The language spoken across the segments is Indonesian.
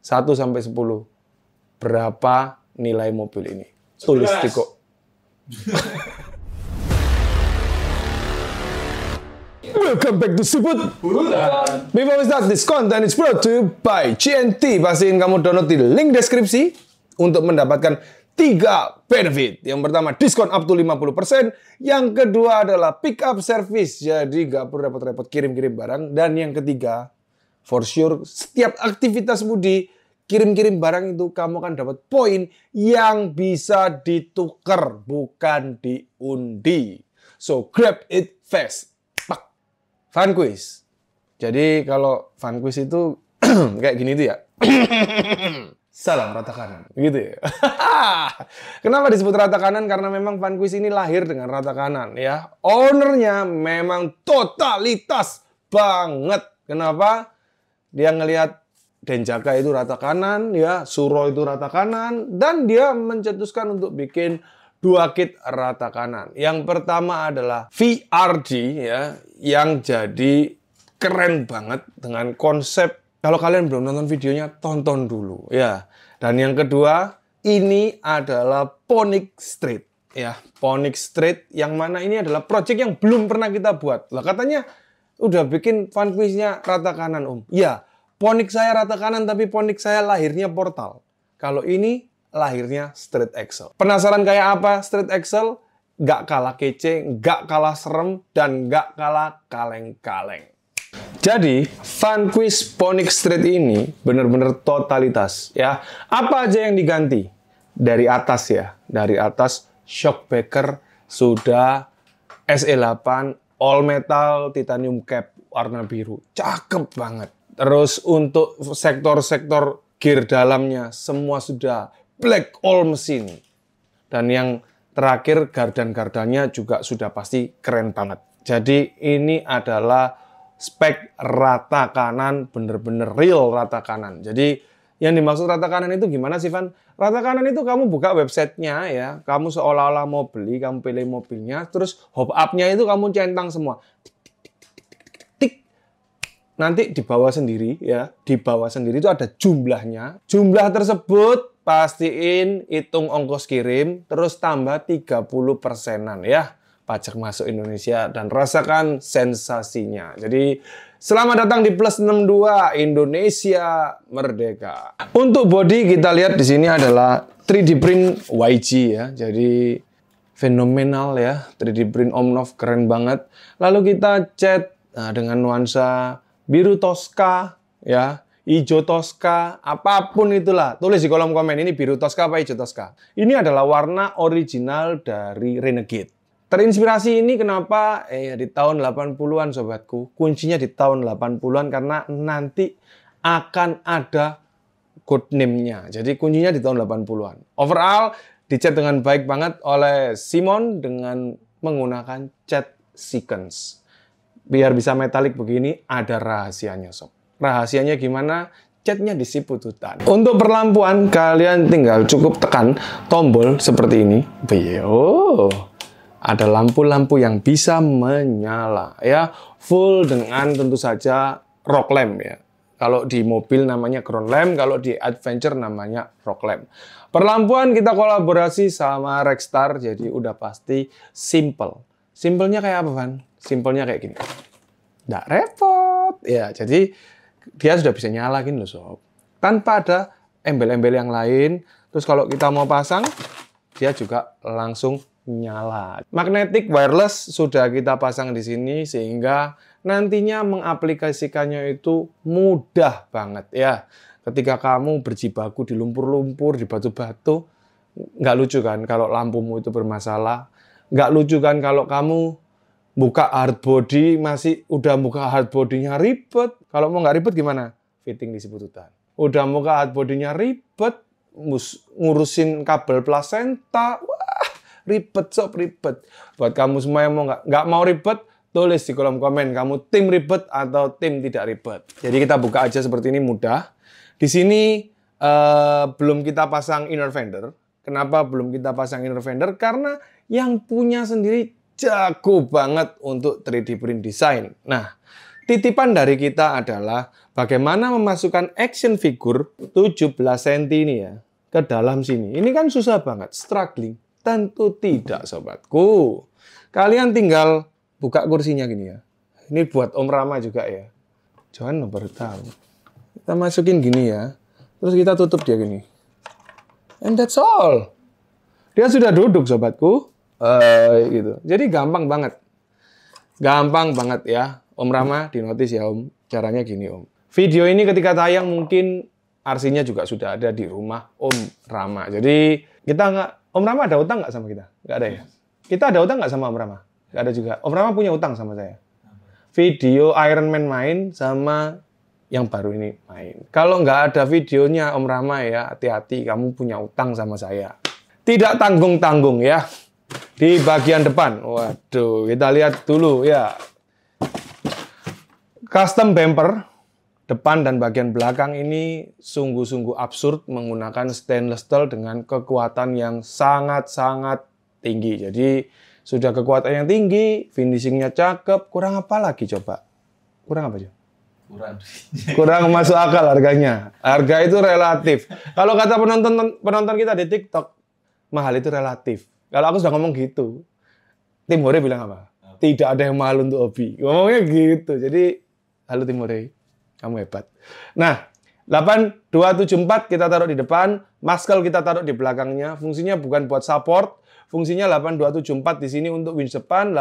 1 sampai 10. Berapa nilai mobil ini? Tulis di kok. Welcome back to Siput. Before we start, this content is brought to you by GNT. Pastiin kamu download di link deskripsi untuk mendapatkan 3 benefit. Yang pertama, diskon up to 50%. Yang kedua adalah pick up service. Jadi nggak perlu repot-repot kirim-kirim barang. Dan yang ketiga, for sure, setiap aktivitas Budi, kirim-kirim barang itu kamu akan dapat poin yang bisa ditukar, bukan diundi. So, grab it fast. Fun quiz. Jadi kalau fun quiz itu kayak gini tuh ya. Salam rata kanan. Gitu ya. Kenapa disebut rata kanan? Karena memang fun quiz ini lahir dengan rata kanan ya. Ownernya memang totalitas banget. Kenapa? Dia ngelihat Denjaka itu rata kanan ya, Suro itu rata kanan, dan dia mencetuskan untuk bikin 2 kit rata kanan. Yang pertama adalah VRD ya, yang jadi keren banget dengan konsep. Kalau kalian belum nonton videonya, tonton dulu ya. Dan yang kedua, ini adalah Ponic Street ya. Ponic Street yang mana ini adalah project yang belum pernah kita buat. Lah katanya udah bikin fun quiznya rata kanan Om. Ya, Ponic saya rata kanan tapi Ponic saya lahirnya portal. Kalau ini lahirnya Street Excel. Penasaran kayak apa Street Excel? Nggak kalah kece, nggak kalah serem, dan nggak kalah kaleng-kaleng. Jadi, fun quiz Ponic Street ini benar-benar totalitas ya. Apa aja yang diganti? Dari atas ya. Dari atas shockbreaker sudah SE8 all metal titanium cap warna biru. Cakep banget. Terus untuk sektor-sektor gear dalamnya semua sudah black all mesin. Dan yang terakhir gardan-gardannya juga sudah pasti keren banget. Jadi ini adalah spek rata kanan, bener-bener real rata kanan. Jadi yang dimaksud rata kanan itu gimana sih Van? Rata kanan itu kamu buka websitenya ya, kamu seolah-olah mau beli, kamu pilih mobilnya, terus hop up-nya itu kamu centang semua. Nanti di bawah sendiri ya, di bawah sendiri itu ada jumlahnya. Jumlah tersebut pastiin hitung ongkos kirim, terus tambah 30%-an ya. Pajak masuk Indonesia dan rasakan sensasinya. Jadi selamat datang di Plus 62 Indonesia Merdeka. Untuk body kita lihat di sini adalah 3D print YG ya. Jadi fenomenal ya, 3D print Omnov keren banget. Lalu kita cat dengan nuansa biru Tosca ya, hijau Tosca, apapun itulah. Tulis di kolom komen ini biru Tosca apa hijau Tosca. Ini adalah warna original dari Renegade. Terinspirasi ini kenapa? Di tahun 80-an sobatku. Kuncinya di tahun 80-an karena nanti akan ada code name-nya. Jadi kuncinya di tahun 80-an. Overall dicat dengan baik banget oleh Simon dengan menggunakan cat sequence. Biar bisa metalik begini, ada rahasianya sob. Rahasianya gimana? Catnya di Sipututan. Untuk perlampuan, kalian tinggal cukup tekan tombol seperti ini. Ada lampu-lampu yang bisa menyala ya. Full dengan tentu saja rock lamp ya. Kalau di mobil namanya ground lamp, kalau di adventure namanya rock lamp. Perlampuan kita kolaborasi sama Rexstar, jadi udah pasti simple. Simpelnya kayak apa, Van? Simpelnya kayak gini. Nggak repot. Ya, jadi dia sudah bisa nyala gini loh, sob. Tanpa ada embel-embel yang lain. Terus kalau kita mau pasang, dia juga langsung nyala. Magnetic wireless sudah kita pasang di sini sehingga nantinya mengaplikasikannya itu mudah banget ya. Ketika kamu berjibaku di lumpur-lumpur, di batu-batu, nggak lucu kan kalau lampumu itu bermasalah. Nggak lucu kan kalau kamu buka hardbody, masih udah buka hardbody-nya ribet. Kalau mau nggak ribet gimana? Fitting di Sipututan. Udah buka hardbody-nya ribet, ngurusin kabel plasenta, wah ribet sob, ribet. Buat kamu semua yang nggak mau ribet, tulis di kolom komen kamu tim ribet atau tim tidak ribet. Jadi kita buka aja seperti ini mudah. Di sini belum kita pasang inner fender. Kenapa belum kita pasang inner fender? Karena yang punya sendiri jago banget untuk 3D print design. Nah, titipan dari kita adalah Bagaimana memasukkan action figure 17 cm ini ya ke dalam sini? Ini kan susah banget, struggling. Tentu tidak, sobatku. Kalian tinggal buka kursinya gini ya. Ini buat Om Rama juga ya. Jangan baru tahu. Kita masukin gini ya. Terus kita tutup dia gini. And that's all. Dia sudah duduk, sobatku. Gitu. Jadi gampang banget. Gampang banget ya. Om Rama, dinotis ya Om. Caranya gini Om. Video ini ketika tayang mungkin arsinya juga sudah ada di rumah Om Rama. Jadi kita nggak, Om Rama ada utang nggak sama kita? Nggak ada ya? Kita ada utang nggak sama Om Rama? Nggak ada juga. Om Rama punya utang sama saya. Video Iron Man main sama yang baru ini main. Kalau nggak ada videonya Om Rama ya, hati-hati kamu punya utang sama saya. Tidak tanggung-tanggung ya. Di bagian depan. Waduh, kita lihat dulu ya. Custom bumper. Depan dan bagian belakang ini sungguh-sungguh absurd menggunakan stainless steel dengan kekuatan yang sangat-sangat tinggi. Jadi sudah kekuatan yang tinggi, finishingnya cakep, kurang apa lagi coba? Kurang apa, Jo? Kurang masuk akal harganya. Harga itu relatif. Kalau kata penonton kita di TikTok, mahal itu relatif. Kalau aku sudah ngomong gitu, Tim Hore bilang apa? Tidak ada yang mahal untuk hobi. Ngomongnya gitu. Jadi, halo Tim Hore. Kamu hebat. Nah, 8274 kita taruh di depan, Muscle kita taruh di belakangnya. Fungsinya bukan buat support, fungsinya 8274 di sini untuk winch depan,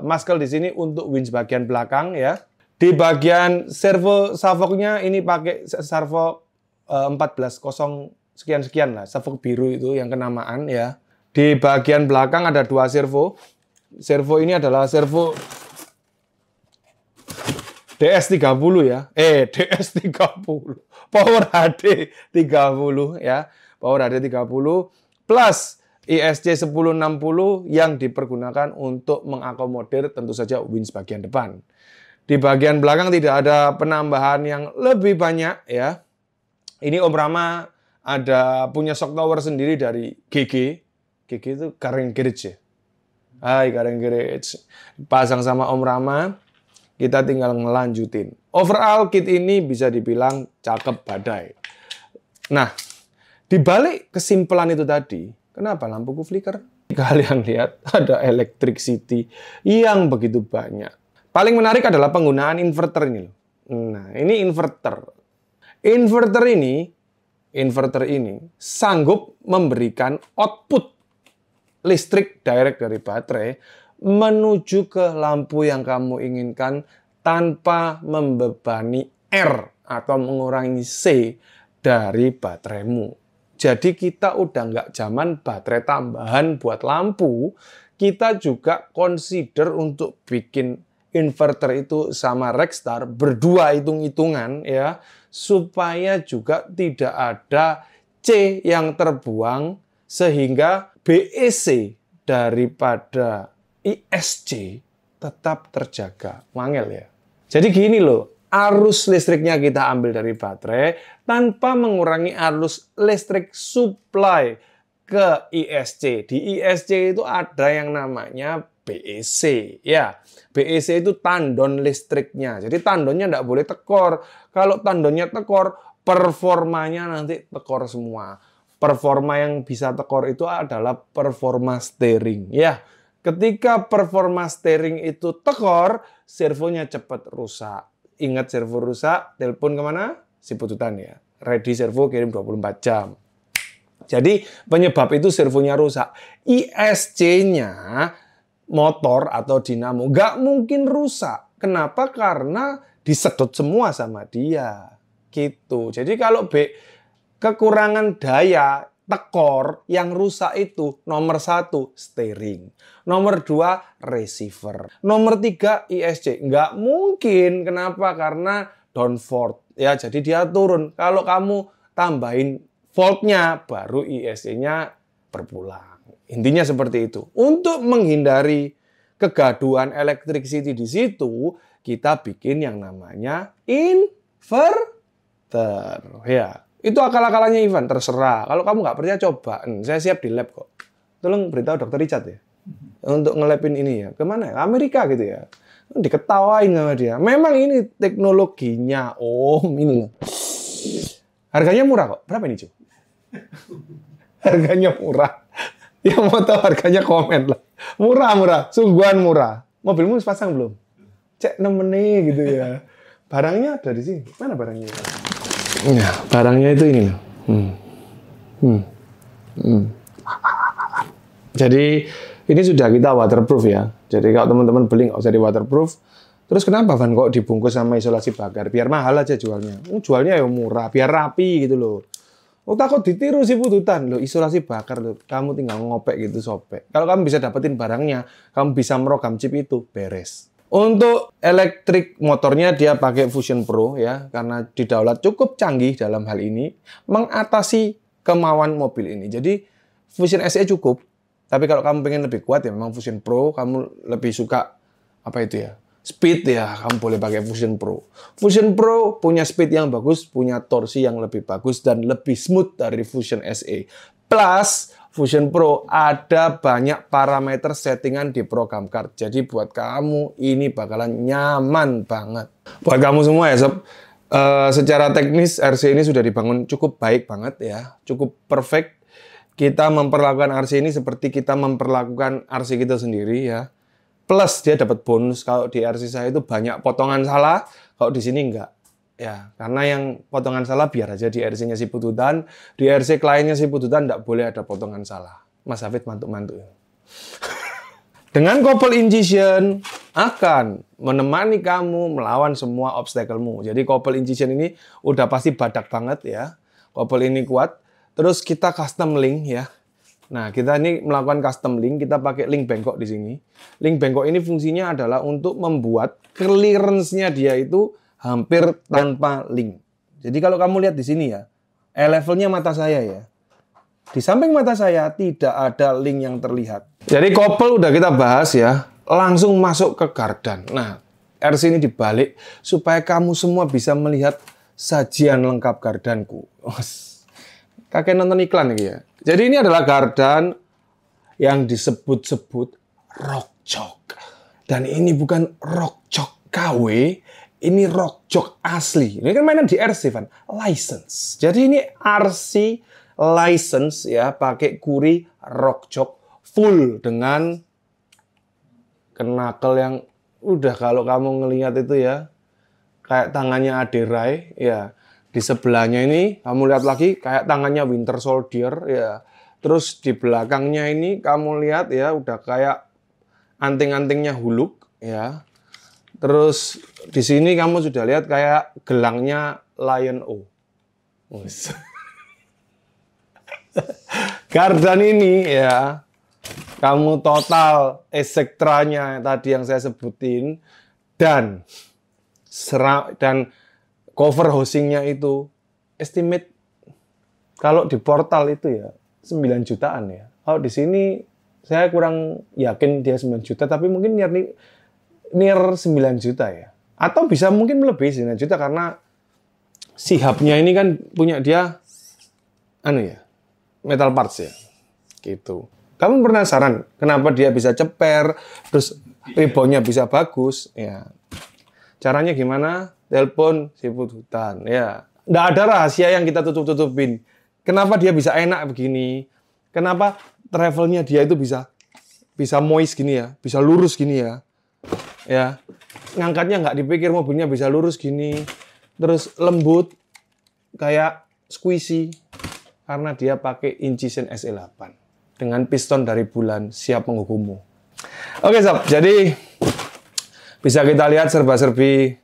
Muscle di sini untuk winch bagian belakang ya. Di bagian servo savoknya ini pakai servo 14.0 sekian-sekian lah, savok biru itu yang kenamaan ya. Di bagian belakang ada 2 servo. Servo ini adalah servo DS30 ya. DS30. Power HD 30 ya. Power HD 30 plus ISC 1060 yang dipergunakan untuk mengakomodir tentu saja winch bagian depan. Di bagian belakang tidak ada penambahan yang lebih banyak ya. Ini Om Rama ada punya shock tower sendiri dari GG. GG itu Gareng Garage ya. Hai Gareng Garage. Pasang sama Om Rama. Kita tinggal ngelanjutin. Overall kit ini bisa dibilang cakep badai. Nah, dibalik kesimpulan itu tadi, kenapa lampuku flicker? Kalian lihat ada electricity yang begitu banyak. Paling menarik adalah penggunaan inverter ini. Nah, ini inverter. Inverter ini sanggup memberikan output listrik direct dari baterai menuju ke lampu yang kamu inginkan tanpa membebani R atau mengurangi C dari bateraimu. Jadi kita udah nggak zaman baterai tambahan buat lampu, kita juga consider untuk bikin inverter itu sama Rexstar berdua hitung-hitungan ya, supaya juga tidak ada C yang terbuang sehingga BEC daripada ISC tetap terjaga. Wangel ya. Jadi gini loh, arus listriknya kita ambil dari baterai tanpa mengurangi arus listrik supply ke ISC. Di ISC itu ada yang namanya BEC. Ya, BEC itu tandon listriknya. Jadi tandonnya tidak boleh tekor. Kalau tandonnya tekor, performanya nanti tekor semua. Performa yang bisa tekor itu adalah performa steering. Ya, ketika performa steering itu tekor, servonya cepat rusak. Ingat servo rusak, telepon kemana? Si Pututan ya. Ready servo kirim 24 jam. Jadi penyebab itu servonya rusak. ISC-nya, motor atau dinamo, nggak mungkin rusak. Kenapa? Karena disedot semua sama dia. Gitu. Jadi kalau kekurangan daya, tekor, yang rusak itu nomor 1 steering, nomor 2 receiver, nomor 3 ISC. Nggak mungkin. Kenapa? Karena downforce. Ya, jadi dia turun. Kalau kamu tambahin voltnya, baru ISC-nya berpulang. Intinya seperti itu. Untuk menghindari kegaduhan electricity di situ, kita bikin yang namanya inverter. Ya. Itu akal-akalannya Ivan, terserah. Kalau kamu nggak percaya, coba. Saya siap di lab kok. Tolong beritahu Dokter Richard ya. Untuk ngelabin ini ya. Kemana ya? Amerika gitu ya. Diketawain sama dia. Memang ini teknologinya, Om. Ini loh. Harganya murah kok. Berapa ini, Cu? Harganya murah. Yang mau tahu harganya komen lah. Murah. Sungguhan murah. Mobilmu pasang belum? Cek nemennya gitu ya. Barangnya ada di sini. Mana barangnya? Ya, barangnya itu ini loh. Jadi ini sudah kita waterproof ya. Jadi kalau teman-teman beli nggak usah di waterproof. Terus kenapa Van kok dibungkus sama isolasi bakar? Biar mahal aja jualnya. Jualnya ya murah, biar rapi gitu loh. Oh takut ditiru si Pututan loh, isolasi bakar loh. Kamu tinggal ngopek gitu sobek. Kalau kamu bisa dapetin barangnya, kamu bisa merogam chip itu, beres. Untuk elektrik motornya dia pakai Fusion Pro ya, karena didaulat cukup canggih dalam hal ini, mengatasi kemauan mobil ini. Jadi Fusion SE cukup, tapi kalau kamu pengen lebih kuat ya memang Fusion Pro, kamu lebih suka apa itu ya? Speed ya, kamu boleh pakai Fusion Pro. Fusion Pro punya speed yang bagus, punya torsi yang lebih bagus dan lebih smooth dari Fusion SE. Plus, Fusion Pro ada banyak parameter settingan di program card. Jadi buat kamu ini bakalan nyaman banget. Buat kamu semua ya sob, secara teknis RC ini sudah dibangun cukup baik banget ya, cukup perfect. Kita memperlakukan RC ini seperti kita memperlakukan RC kita sendiri ya. Plus dia dapat bonus kalau di RC saya itu banyak potongan salah, kalau di sini enggak. Ya, karena yang potongan salah biar aja di RC-nya si Pututan, di RC kliennya si Pututan enggak boleh ada potongan salah. Mas Hafid mantuk-mantuk. Dengan couple injection akan menemani kamu melawan semua obstacle-mu. Jadi couple injection ini udah pasti badak banget ya. Couple ini kuat. Terus kita custom link ya. Nah, kita ini melakukan custom link, kita pakai link bengkok di sini. Link bengkok ini fungsinya adalah untuk membuat clearance-nya dia itu hampir tanpa link. Jadi kalau kamu lihat di sini ya, levelnya mata saya ya. Di samping mata saya tidak ada link yang terlihat. Jadi couple udah kita bahas ya, langsung masuk ke gardan. Nah, RC ini dibalik supaya kamu semua bisa melihat sajian lengkap gardanku. Kakek nonton iklan nih ya. Jadi ini adalah gardan yang disebut-sebut rockjok. Dan ini bukan rockjok KW, ini rockjok asli. Ini kan mainan di RC, Van. License. Jadi ini RC license ya, pakai kuri rockjok full dengan knuckle yang udah kalau kamu ngelihat itu ya, kayak tangannya Aderai ya. Di sebelahnya ini, kamu lihat lagi, kayak tangannya Winter Soldier, ya. Terus di belakangnya ini, kamu lihat ya, udah kayak anting-antingnya Hulk, ya. Terus di sini kamu sudah lihat kayak gelangnya Lion O. Gardan ini, ya, kamu total ekstranya tadi yang saya sebutin, dan cover housingnya itu estimate kalau di portal itu ya 9 jutaan ya. Kalau di sini saya kurang yakin dia 9 juta, tapi mungkin near 9 juta ya. Atau bisa mungkin melebihi 9 juta karena si hubnya ini kan punya dia metal parts ya. Gitu. Kamu penasaran kenapa dia bisa ceper, terus reboundnya bisa bagus ya. Caranya gimana? Telepon si Pututan, ya. Nggak ada rahasia yang kita tutup-tutupin. Kenapa dia bisa enak begini? Kenapa travelnya dia itu bisa moist gini ya? Bisa lurus gini ya? Ya. Ngangkatnya nggak dipikir mobilnya bisa lurus gini. Terus lembut, kayak squishy. Karena dia pakai Incision SE8. Dengan piston dari bulan, siap menghukummu. Oke, sob. Jadi bisa kita lihat serba-serbi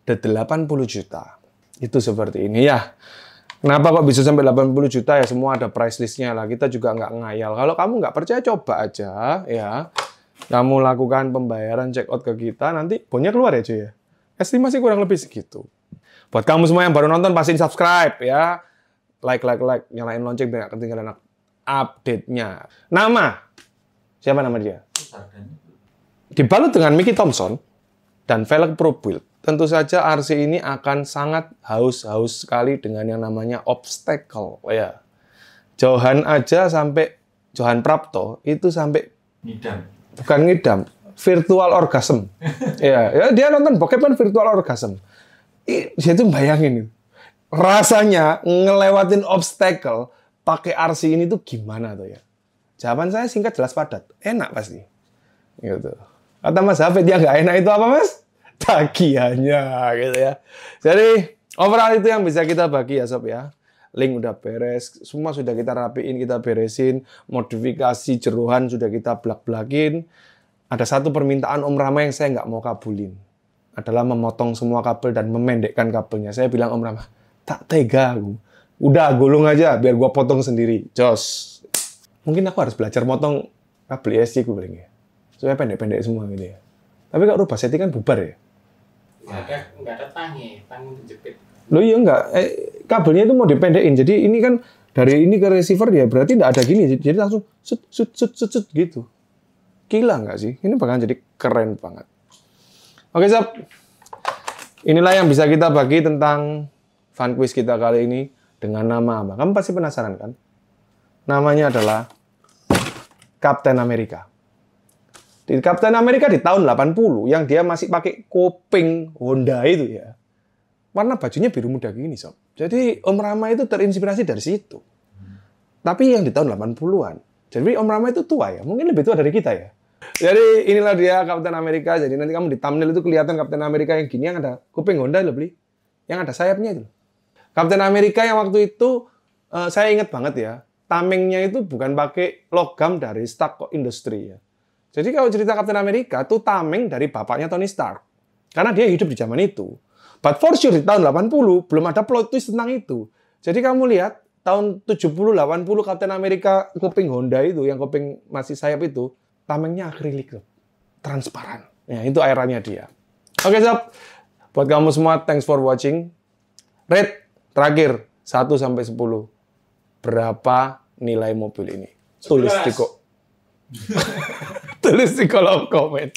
80 juta. Itu seperti ini ya. Kenapa kok bisa sampai 80 juta ya? Semua ada price list-nya lah. Kita juga nggak ngayal. Kalau kamu nggak percaya, coba aja ya. Kamu lakukan pembayaran check out ke kita, nanti bonnya keluar ya cuy ya. Estimasi kurang lebih segitu. Buat kamu semua yang baru nonton, pastiin subscribe ya. Like. Nyalain lonceng biar nggak ketinggalan update-nya. Nama. Siapa nama dia? Dibalut dengan Mickey Thompson dan velg Pro Build. Tentu saja RC ini akan sangat haus sekali dengan yang namanya obstacle ya. Johan Prapto itu sampai ngidam. Bukan ngidam, virtual orgasm. Ya, dia nonton bokep kan virtual orgasm. Dia tuh bayangin rasanya ngelewatin obstacle pakai RC ini tuh gimana tuh ya? Jawaban saya singkat jelas padat. Enak pasti. Gitu. Kata Mas Hafid yang nggak enak itu apa Mas? Tagihannya gitu ya. Jadi overall itu yang bisa kita bagi ya Sob ya. Link udah beres, semua sudah kita rapiin, kita beresin, modifikasi jerohan sudah kita blak-blakin. Ada satu permintaan Om Rama yang saya nggak mau kabulin. Adalah memotong semua kabel dan memendekkan kabelnya. Saya bilang Om Rama, tak tega aku. Udah gulung aja biar gua potong sendiri. Jos. Mungkin aku harus belajar motong kabel ISC gue paling ya. Supaya pendek-pendek semua gitu ya. Tapi kalau rubah setting kan bubar ya. Nggak ada tang untuk jepit. Loh iya enggak, kabelnya itu mau dipendekin. Jadi ini kan dari ini ke receiver ya berarti enggak ada gini. Jadi langsung sut gitu. Gila enggak sih? Ini bakalan jadi keren banget. Oke Sob, inilah yang bisa kita bagi tentang fun quiz kita kali ini dengan nama apa? Kamu pasti penasaran kan? Namanya adalah Captain America. Di Captain America di tahun 80 yang dia masih pakai kuping Honda itu ya. Warna bajunya biru muda gini, Sob. Jadi Om Rama itu terinspirasi dari situ. Tapi yang di tahun 80-an. Jadi Om Rama itu tua ya. Mungkin lebih tua dari kita ya. Jadi inilah dia Captain America. Jadi nanti kamu di thumbnail itu kelihatan Captain America yang gini yang ada kuping Honda loh, beli. Yang ada sayapnya itu. Captain America yang waktu itu saya ingat banget ya. Tamengnya itu bukan pakai logam dari Stark Industry ya. Jadi kalau cerita Captain America itu tameng dari bapaknya Tony Stark. Karena dia hidup di zaman itu. But for sure di tahun 80 belum ada plot twist tentang itu. Jadi kamu lihat tahun 70-80 Captain America kuping Honda itu yang kuping masih sayap itu tamengnya akrilik loh. Transparan. Ya, itu airannya dia. Oke, Sob. Buat kamu semua thanks for watching. Rate terakhir 1 sampai 10. Berapa nilai mobil ini? Tulis di kolom komen.